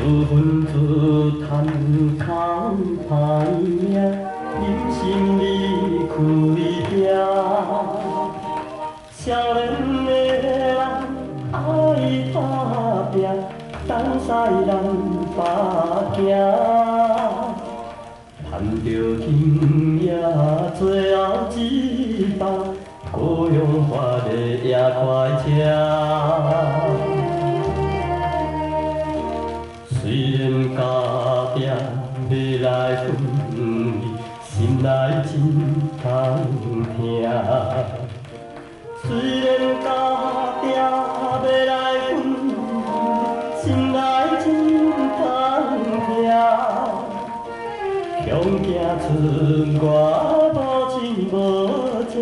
自分自叹空歹命，人心离开遐。少年的人爱打拼，等西人巴行。赚着金也最后一棒，故乡花的也快车。虽然家己要来分离，心内真痛痛。虽然家己要来分离，心内真痛痛。强行出外无亲无情，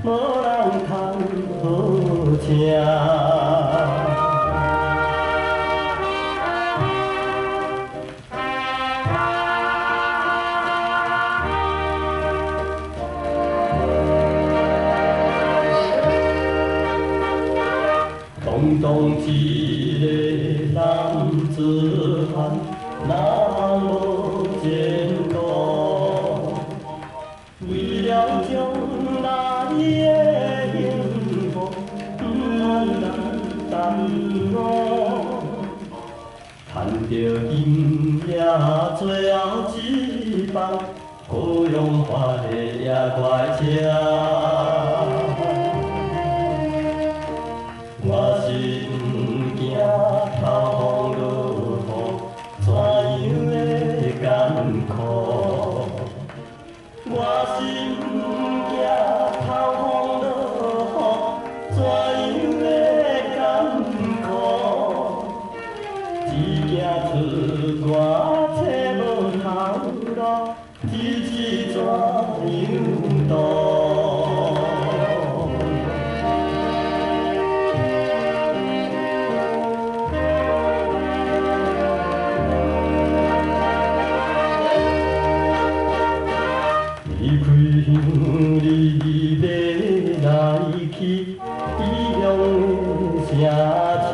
无人通好请。堂堂一个男子汉，哪无前途？为了将来的幸福，不能耽误。赚着金也最后一棒，故乡花的也快车。我是不惊头风落雨，怎样的艰苦？我是不惊头风落雨，怎样的艰苦？只惊出外找无头路，日子怎样度？离开乡里要来去，异乡的城市，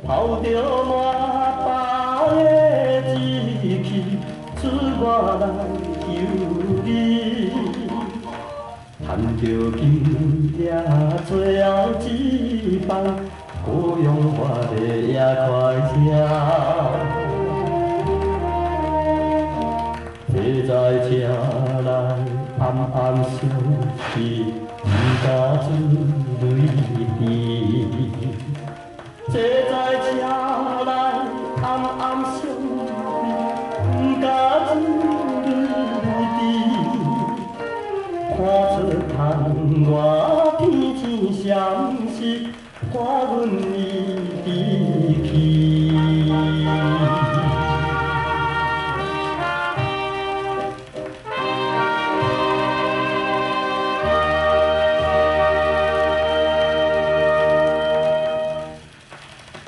泡着满腹的志气，出外来求你。赚着金也最后一棒，故乡花的也快车。坐在车内暗暗想起，不敢自泪滴。坐在车内暗暗想起，不敢自泪滴。看出窗外天星闪烁，看阮离别。